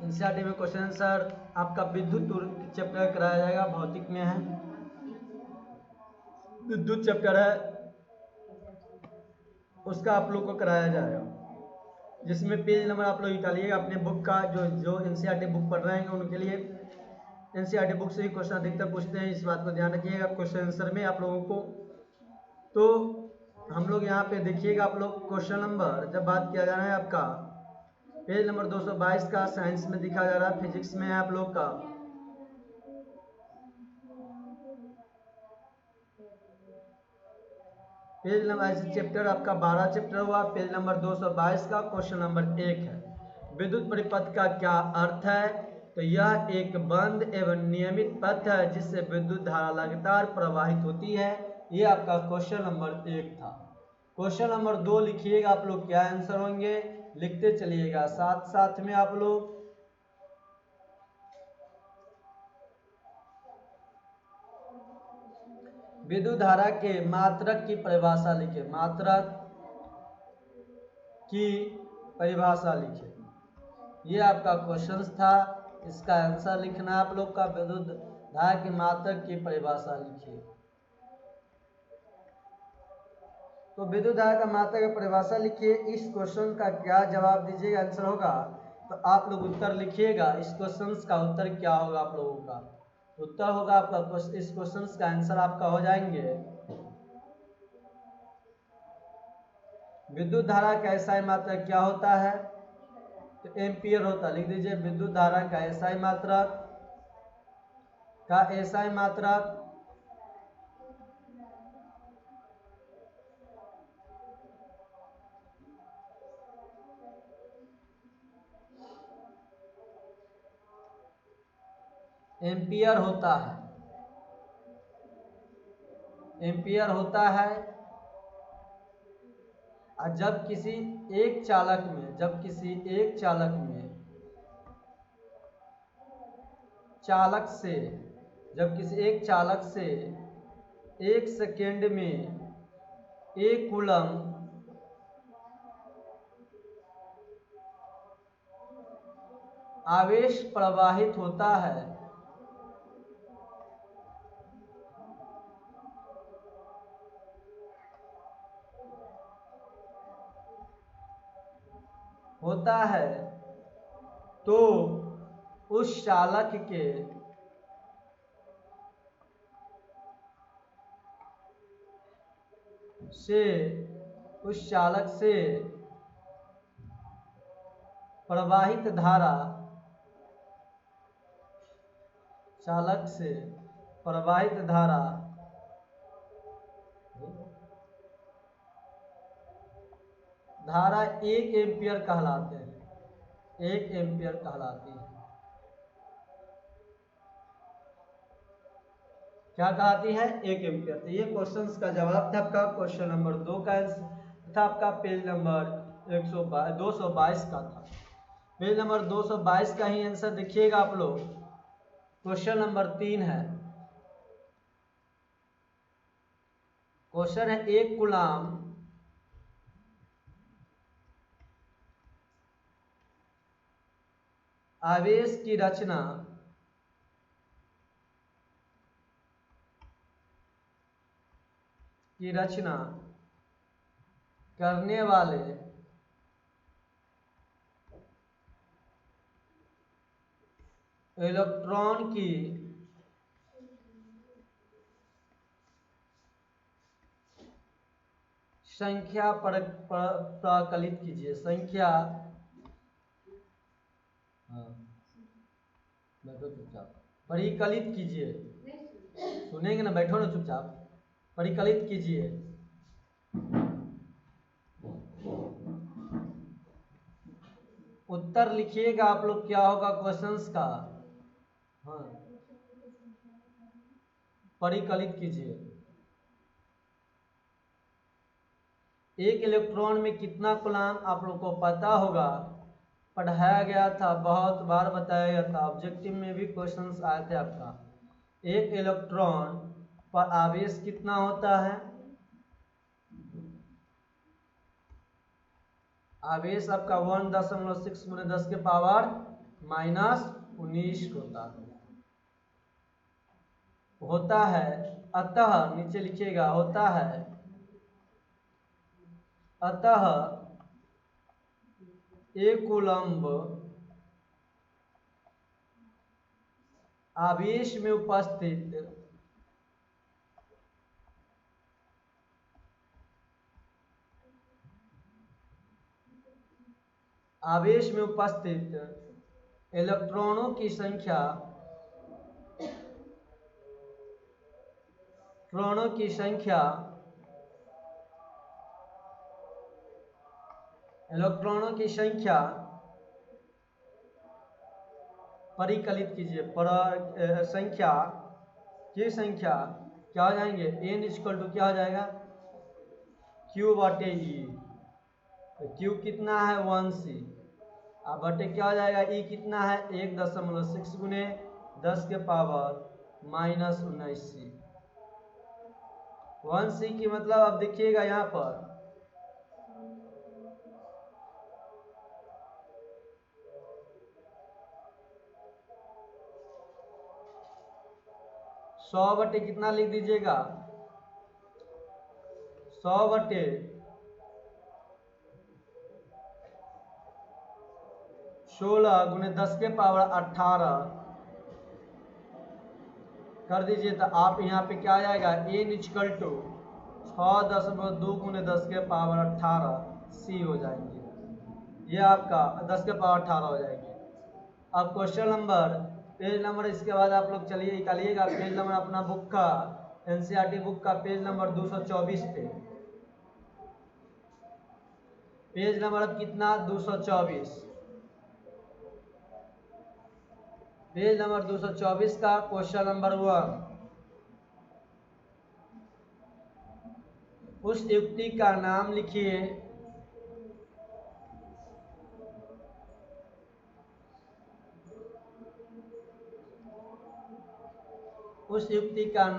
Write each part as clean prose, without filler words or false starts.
NCERT में question answer आपका विद्युत चैप्टर कराया जाएगा, भौतिक में है, विद्युत चैप्टर है उसका आप लोग को कराया जाएगा, जिसमें पेज नंबर आप लोग निकालिएगा अपने बुक का। जो एनसीईआरटी बुक पढ़ रहे हैं उनके लिए एनसीईआरटी बुक से ही क्वेश्चन अधिकतर पूछते हैं, इस बात को ध्यान रखिएगा क्वेश्चन आंसर में आप लोगों को। तो हम लोग यहाँ पे देखिएगा, आप लोग क्वेश्चन नंबर जब बात किया जा रहा है आपका पेज नंबर 222 का साइंस में दिखा जा रहा है, फिजिक्स में है आप लोग का पेज नंबर चैप्टर आपका 12 चैप्टर हुआ, पेज नंबर 222 का क्वेश्चन नंबर 1 है, विद्युत परिपथ का क्या अर्थ है। तो यह एक बंद एवं नियमित पथ है जिससे विद्युत धारा लगातार प्रवाहित होती है। ये आपका क्वेश्चन नंबर 1 था। क्वेश्चन नंबर 2 लिखिएगा आप लोग, क्या आंसर होंगे लिखते चलिएगा साथ साथ में आप लोग। विद्युत धारा के मात्रक की परिभाषा लिखे, मात्रक की परिभाषा लिखे, ये आपका क्वेश्चन था, इसका आंसर लिखना है आप लोग का। विद्युत धारा की मात्रक की परिभाषा लिखिए। तो विद्युत धारा का मात्रक की परिभाषा लिखिए। इस क्वेश्चन का क्या जवाब दीजिएगा, आंसर होगा, तो आप लोग उत्तर लिखिएगा। इस क्वेश्चन का उत्तर क्या होगा आप लोगों का, उत्तर होगा आपका इस क्वेश्चन का आंसर आपका हो जाएंगे विद्युत धारा का एसआई मात्रक क्या होता है, तो एम्पियर होता है, लिख दीजिए विद्युत धारा का एसआई मात्रक एम्पियर होता है। और जब किसी एक चालक में चालक से 1 सेकेंड में 1 कूलम आवेश प्रवाहित होता है, तो उस चालक से प्रवाहित धारा 1 एम्पियर कहलाती है। क्या कहती है, 1 एम्पियर। तो ये क्वेश्चन का जवाब था आपका क्वेश्चन नंबर 2 का था, आपका पेज नंबर 222 का था। पेज नंबर 222 का ही आंसर देखिएगा आप लोग। क्वेश्चन नंबर 3 है, क्वेश्चन है 1 कूलम आवेश की रचना करने वाले इलेक्ट्रॉन की संख्या प्राकलित कीजिए। बैठो चुपचाप, परिकलित कीजिए, सुनेंगे ना, बैठो ना चुपचाप, परिकलित कीजिए। उत्तर लिखिएगा आप लोग, क्या होगा क्वेश्चंस का। हाँ, परिकलित कीजिए। 1 इलेक्ट्रॉन में कितना कूलम आप लोग को पता होगा, पढ़ाया गया था, बहुत बार बताया गया था, ऑब्जेक्टिव में भी क्वेश्चंस आए थे आपका। 1 इलेक्ट्रॉन पर आवेश कितना होता है, आवेश आपका 1.6 × 10⁻⁴ -19 होता है। अतः नीचे लिखिएगा, होता है अतः एक कूलम्ब आवेश में उपस्थित इलेक्ट्रॉनों की संख्या परिकलित कीजिए, संख्या क्या हो जाएंगे, n इक्वल टू क्या हो जाएगा, Q बटे E। तो Q कितना है 1C, अब बटे क्या हो जाएगा, E कितना है 1.6 गुने 10 के पावर -19C। 1C की मतलब अब देखिएगा यहाँ पर 100 बटे कितना लिख दीजिएगा, 100 बटे 16 गुने 10 के पावर 18 कर दीजिए। तो आप यहाँ पे क्या आ जाएगा, n इक्वल टू 6.2 गुने 10 के पावर 18 C हो जाएंगे। ये आपका 10 के पावर 18 हो जाएंगे। अब क्वेश्चन नंबर, पेज नंबर, इसके बाद आप लोग चलिए निकालिएगा पेज नंबर अपना बुक का, एनसीईआरटी बुक का पेज नंबर 224 पे। पेज नंबर अब कितना, 224। पेज नंबर 224 का क्वेश्चन नंबर 1। उस युक्ति का नाम लिखिए उस युक्ति का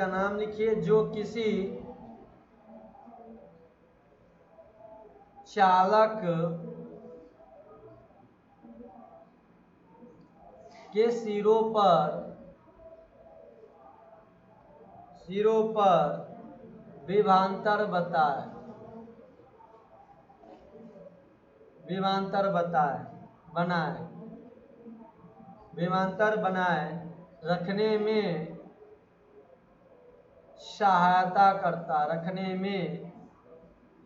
नाम लिखिए जो किसी चालक के सिरों पर विभवांतर बनाए रखने में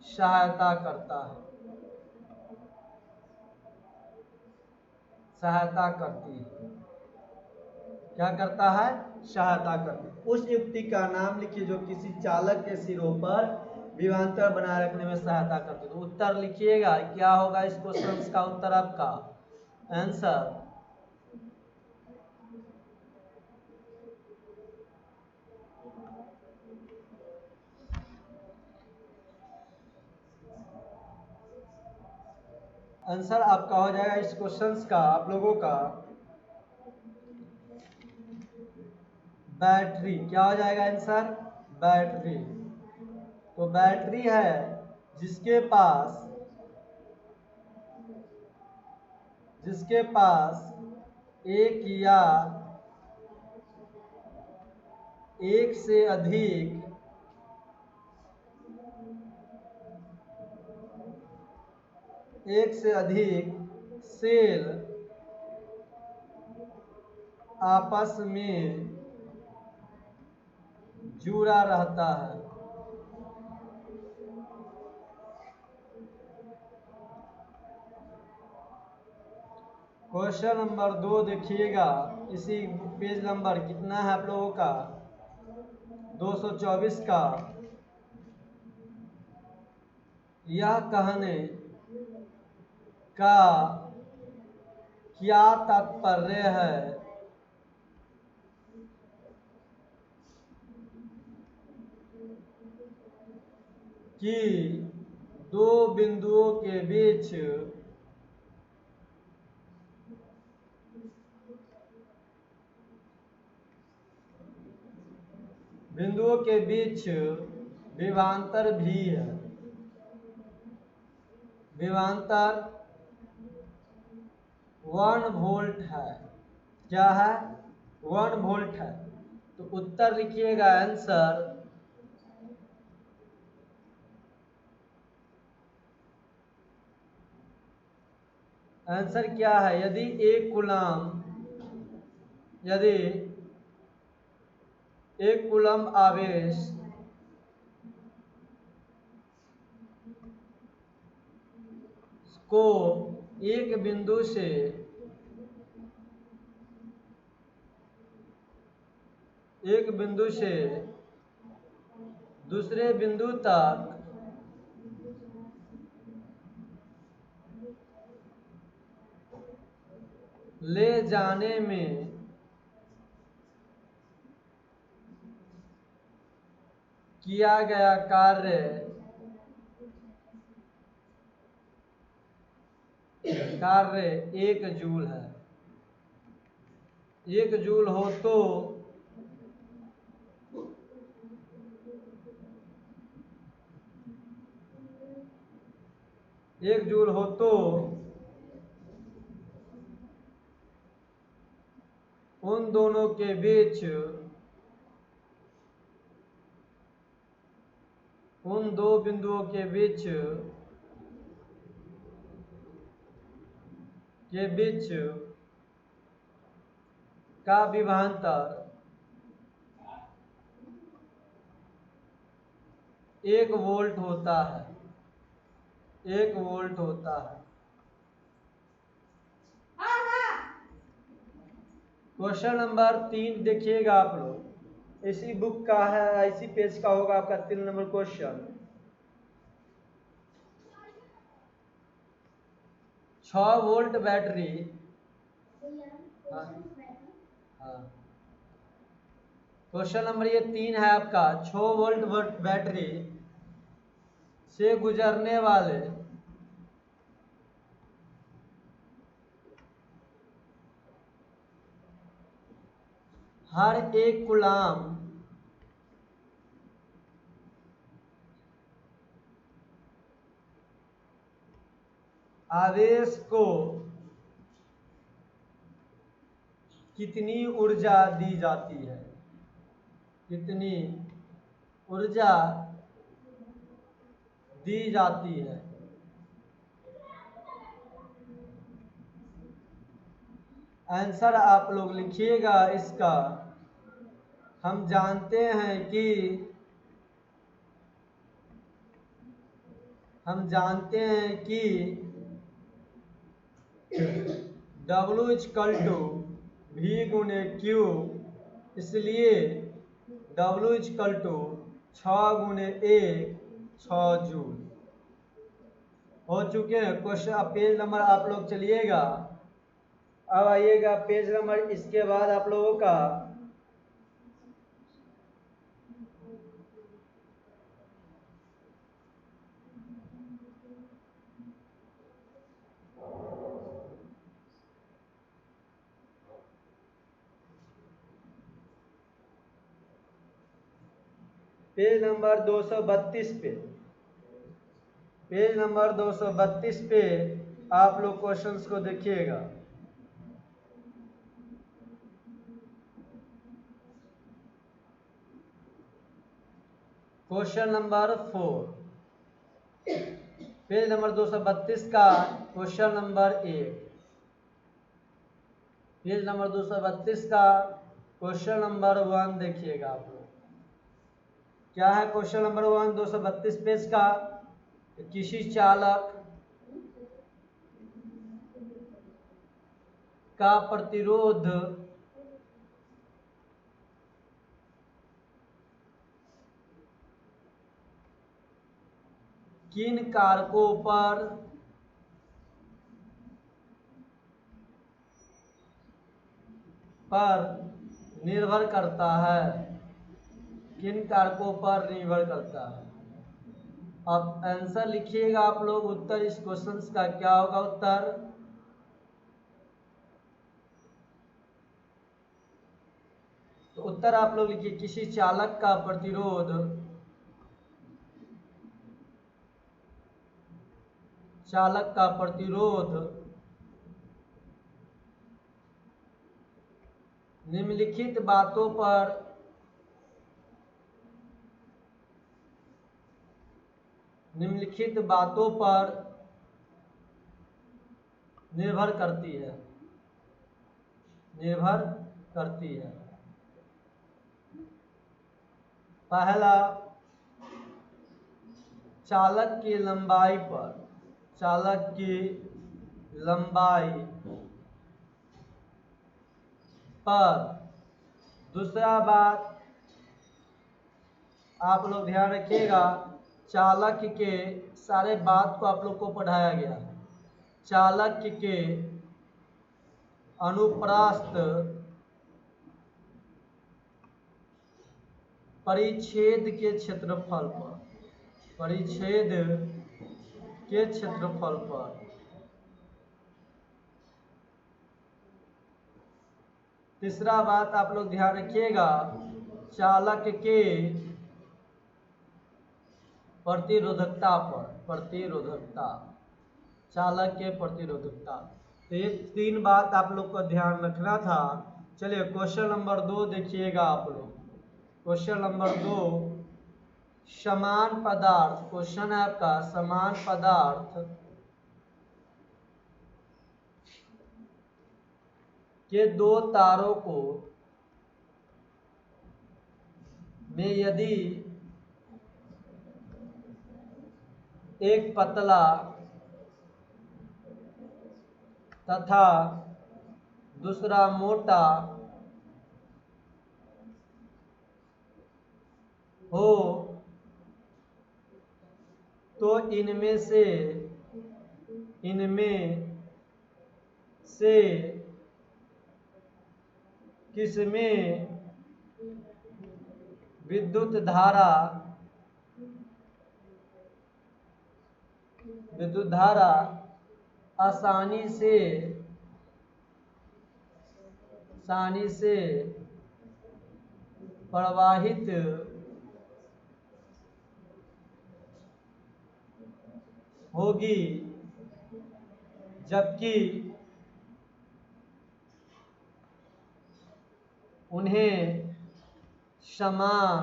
सहायता करता करती है। क्या करता है, सहायता करती। उस युक्ति का नाम लिखिए जो किसी चालक के सिरों पर विभवांतर बनाए रखने में सहायता करती है। तो उत्तर लिखिएगा, क्या होगा इस क्वेश्चन का उत्तर आपका आंसर। आंसर आपका हो जाएगा इस क्वेश्चन का, आप लोगों का बैटरी। क्या हो जाएगा आंसर, बैटरी। तो बैटरी है जिसके पास एक या एक से अधिक सेल आपस में जुड़ा रहता है। क्वेश्चन नंबर 2 देखिएगा, इसी पेज नंबर कितना है आप लोगों का, 224 का। यह कहने का क्या तात्पर्य है कि दो बिंदुओं के बीच विभवांतर भी है। विभवांतर 1 वोल्ट है। क्या है? 1 वोल्ट है। तो उत्तर लिखिएगा आंसर क्या है? यदि एक कूलम आवेश को एक बिंदु से दूसरे बिंदु तक ले जाने में किया गया कार्य 1 जूल है। 1 जूल हो तो 1 जूल हो तो उन दोनों के बीच उन दो बिंदुओं के बीच का विभवांतर 1 वोल्ट होता है। 1 वोल्ट होता है। क्वेश्चन नंबर 3 देखिएगा आप लोग, इसी बुक का है, इसी पेज का होगा आपका 3 नंबर क्वेश्चन। 6 volt battery. हाँ, हाँ। क्वेश्चन नंबर ये 3 है आपका। 6 वोल्ट बैटरी से गुजरने वाले हर एक कूलम आवेश को कितनी ऊर्जा दी जाती है? कितनी ऊर्जा दी जाती है? आंसर आप लोग लिखिएगा इसका। हम जानते हैं कि W = V गुने Q, इसलिए W = 6 गुने 1 6 जूल। हो चुके हैं क्वेश्चन। पेज नंबर आप लोग चलिएगा। अब आइएगा पेज नंबर, इसके बाद आप लोगों का पेज नंबर 232 पे। पेज नंबर 232 पे आप लोग क्वेश्चंस को देखिएगा। क्वेश्चन नंबर 4, पेज नंबर 232 का क्वेश्चन नंबर 1। पेज नंबर 232 का क्वेश्चन नंबर 1 देखिएगा आप लोग। क्या है क्वेश्चन नंबर 1 232 पेज का? किसी चालक का प्रतिरोध किन कारकों पर निर्भर करता है? किन कारकों पर निर्भर करता है? अब आंसर लिखिएगा आप लोग। उत्तर इस क्वेश्चन का क्या होगा? उत्तर तो उत्तर आप लोग लिखिए, किसी चालक का प्रतिरोध चालक का प्रतिरोध निम्नलिखित बातों पर निर्भर करती है। पहला, चालक की लंबाई पर। दूसरा बात आप लोग ध्यान रखिएगा, चालक के सारे बात को आप लोग को पढ़ाया गया है। चालक के अनुप्रस्थ परिच्छेद के क्षेत्रफल पर। तीसरा बात आप लोग ध्यान रखिएगा, चालक के प्रतिरोधकता। तो ये 3 बात आप लोग को ध्यान रखना था। चलिए क्वेश्चन नंबर 2 देखिएगा आप लोग। क्वेश्चन नंबर 2, समान पदार्थ। क्वेश्चन है आपका, समान पदार्थ के 2 तारों को में यदि एक पतला तथा दूसरा मोटा हो तो इनमें से किसमें विद्युत धारा आसानी से प्रवाहित होगी, जबकि उन्हें समान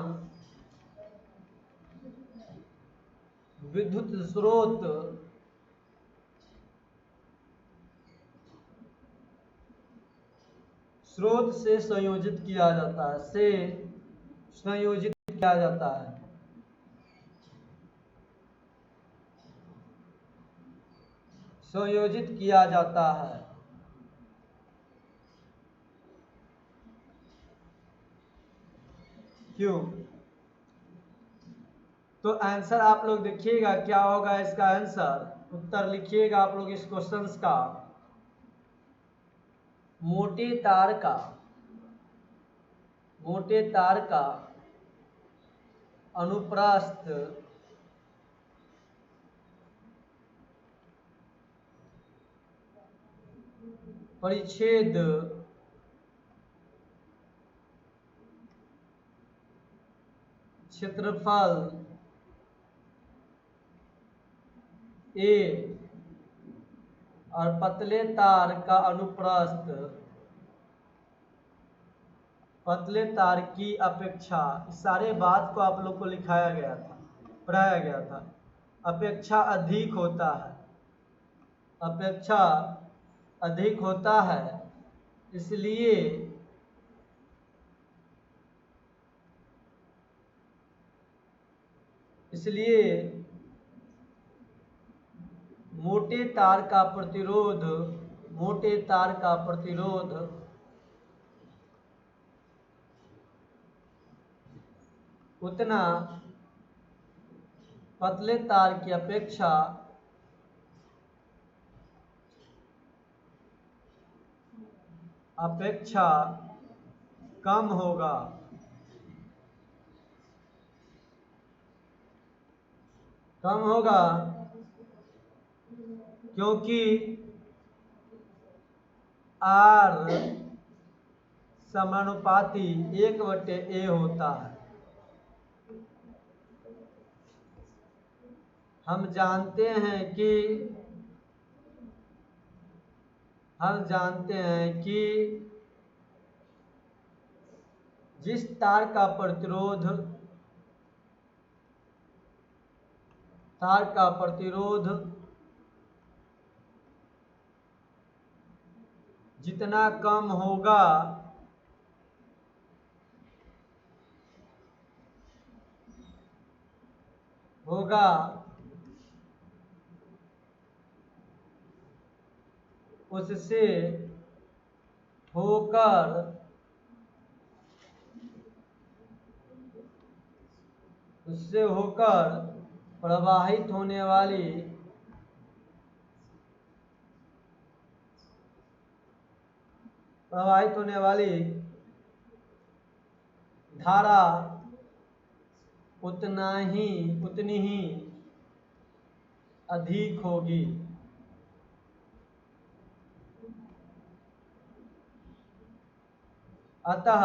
विद्युत स्रोत से संयोजित किया जाता है। क्यों? तो आंसर आप लोग देखिएगा क्या होगा इसका आंसर। उत्तर लिखिएगा आप लोग इस क्वेश्चन का। मोटे तार का अनुप्रस्थ परिच्छेद क्षेत्रफल A और पतले तार की अपेक्षा, इस सारे बात को आप लोग को पढ़ाया गया था। अपेक्षा अधिक होता है, इसलिए मोटे तार का प्रतिरोध उतना पतले तार की अपेक्षा कम होगा। क्योंकि R समानुपाती 1/A होता है। हम जानते हैं कि हम जानते हैं कि जिस तार का प्रतिरोध जितना कम होगा उससे होकर प्रवाहित होने वाली धारा उतनी ही अधिक होगी। अतः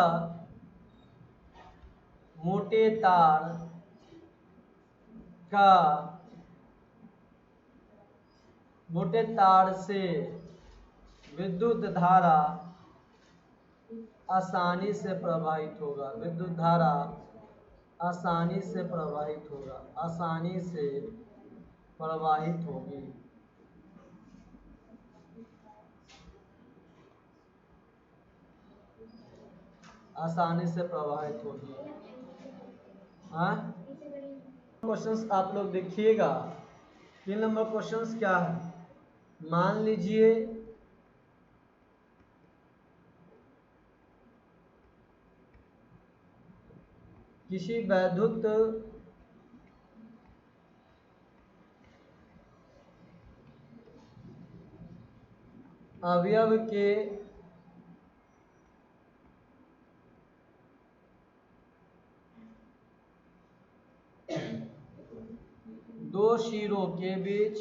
मोटे तार से विद्युत धारा आसानी से प्रवाहित होगा। आसानी से प्रवाहित होगी। हाँ, क्वेश्चंस आप लोग देखिएगा। 3 नंबर क्वेश्चंस क्या है? मान लीजिए किसी वैद्युत अवयव के दो सिरों के बीच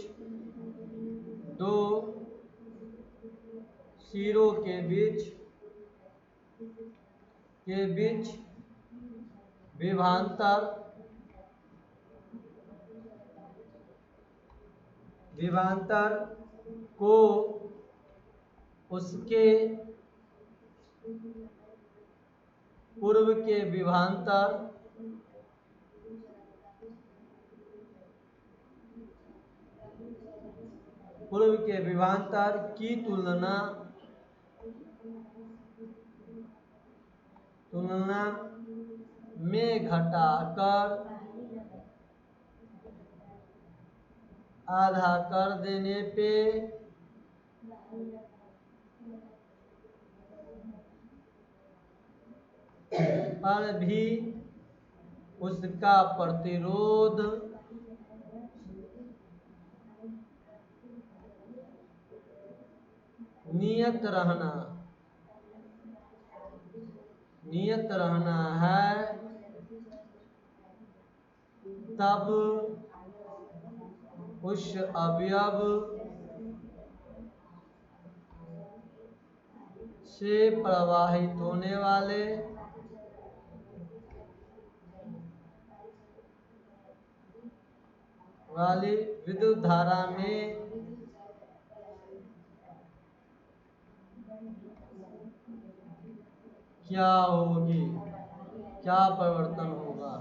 विभवांतर को उसके पूर्व के विभवांतर की तुलना में घटाकर आधा कर देने पर भी उसका प्रतिरोध नियत रहना है, तब उस अवयव से प्रवाहित होने वाली विद्युत धारा में क्या परिवर्तन होगा।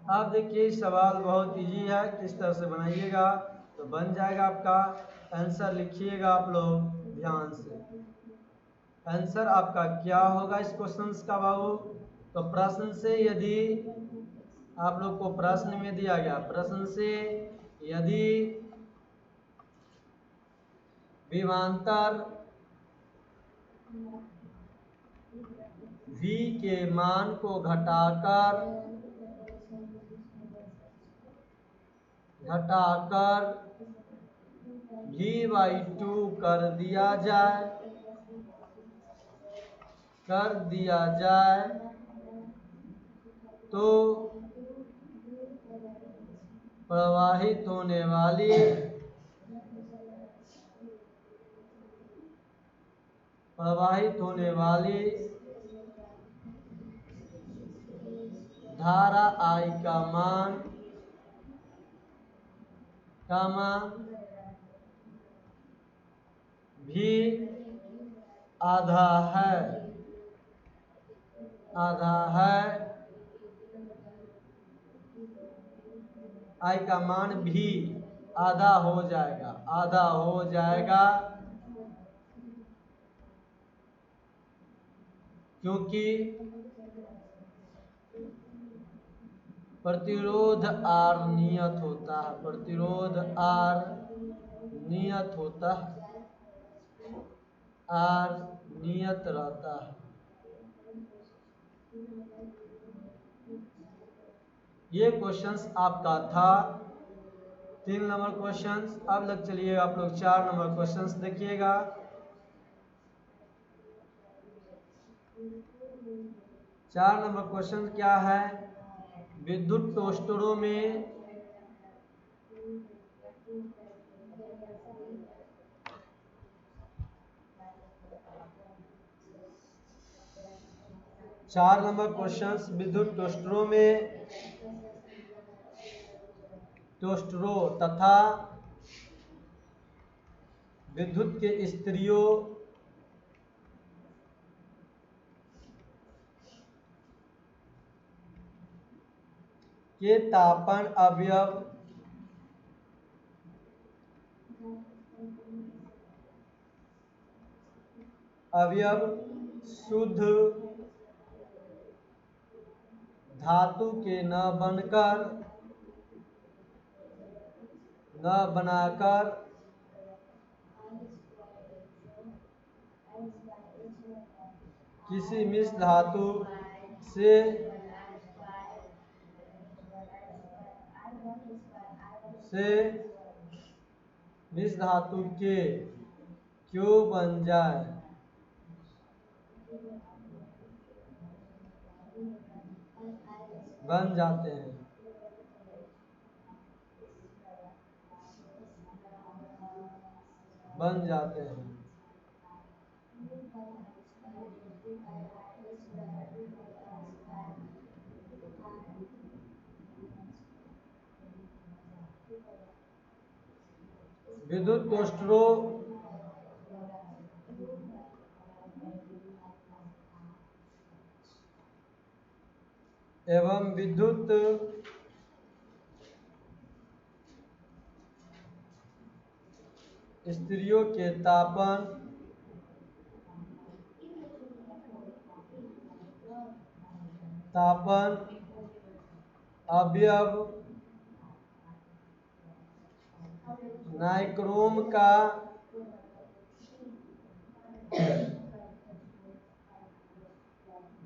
आप देखिए सवाल बहुत इजी है, किस तरह से बनाइएगा तो बन जाएगा आपका। आंसर लिखिएगा आप लोग ध्यान से। आंसर आपका क्या होगा इस क्वेश्चन का बाबू? तो प्रश्न से यदि आप लोग को प्रश्न में दिया गया, प्रश्न से यदि विभवांतर V के मान को घटाकर V/2 कर दिया जाए तो प्रवाहित होने वाली धारा I का मान कामा भी आधा है, आधा है। आई का मान भी आधा हो जाएगा, आधा हो जाएगा, क्योंकि प्रतिरोध आर नियत होता है, प्रतिरोध आर नियत होता है, आर नियत रहता है। ये क्वेश्चंस आपका था 3 नंबर क्वेश्चंस। अब लग चलिए आप लोग 4 नंबर क्वेश्चंस देखिएगा। 4 नंबर क्वेश्चन क्या है? विद्युत टोस्टरों में चार नंबर क्वेश्चंस विद्युत टोस्टरों में टोस्टरों तथा विद्युत के स्त्रियों के तापन अवयव शुद्ध धातु के न बनाकर किसी मिश्र धातु से मिश्र धातु के क्यों बन जाए, बन जाते हैं। बन जाते हैं। विद्युत टोस्टरों एवं विद्युत स्त्रियों के तापन अवयव नाइक्रोम का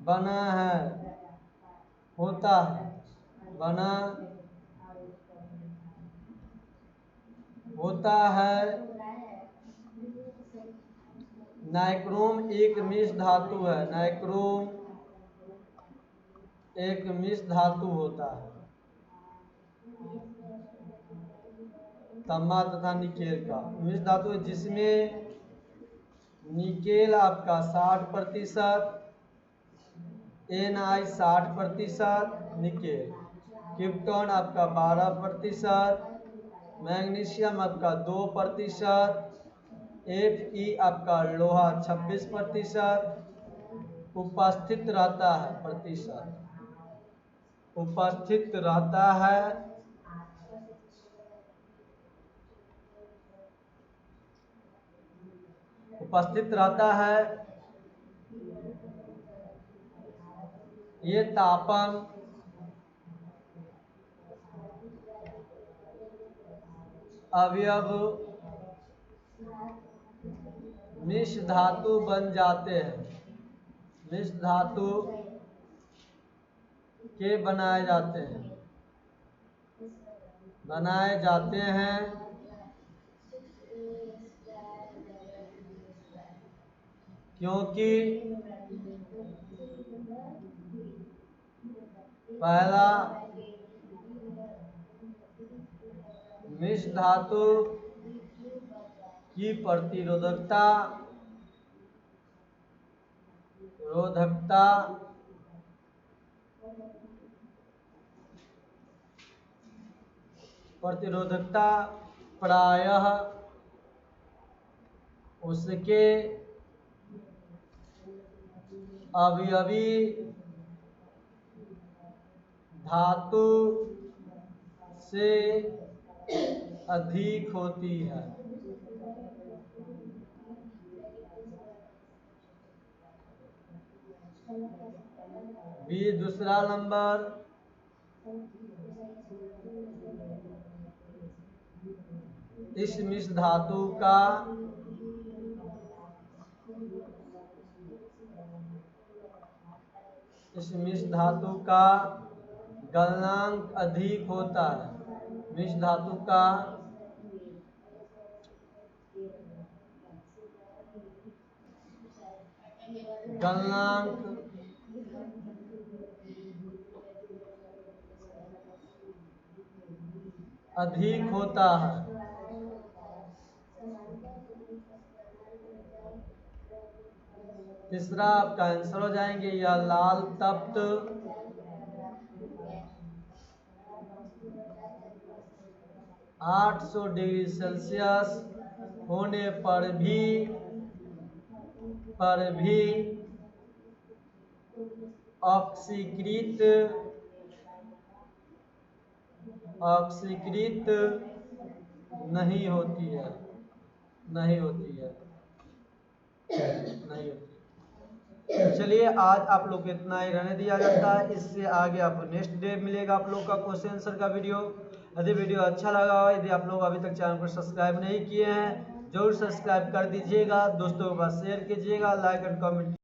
बना है, होता है, बना होता है। नाइक्रोम एक मिश्र धातु है, नाइक्रोम एक मिश्र धातु होता है, तांबा तथा निकेल का मिश्र धातु, जिसमें निकेल आपका 60%, Na 60%, निकेल, क्रिप्टॉन आपका 12%, मैग्नीशियम आपका 2%, Fe आपका लोहा 26% उपस्थित रहता है, उपस्थित रहता है। उपस्थित रहता है। ये तापन अवयव मिश्र धातु बन जाते हैं, मिश्र धातु के बनाए जाते हैं, क्योंकि पहला मिश्र धातु की प्रतिरोधकता प्रायः उसके अवयवी धातु से अधिक होती है। बी दूसरा नंबर, इस मिश्र धातु का गलनांक अधिक होता है। मिश्र धातु का गलनांक अधिक होता है। तीसरा आपका आंसर हो जाएंगे यह लाल तप्त 800 डिग्री सेल्सियस होने पर भी ऑक्सीकृत नहीं होती है। चलिए आज आप लोग को इतना ही रहने दिया जाता है। इससे आगे आपको नेक्स्ट डे मिलेगा आप लोग का क्वेश्चन आंसर का वीडियो। यदि वीडियो अच्छा लगा हो, यदि आप लोग अभी तक चैनल को सब्सक्राइब नहीं किए हैं, जरूर सब्सक्राइब कर दीजिएगा, दोस्तों के पास शेयर कीजिएगा, लाइक एंड कमेंट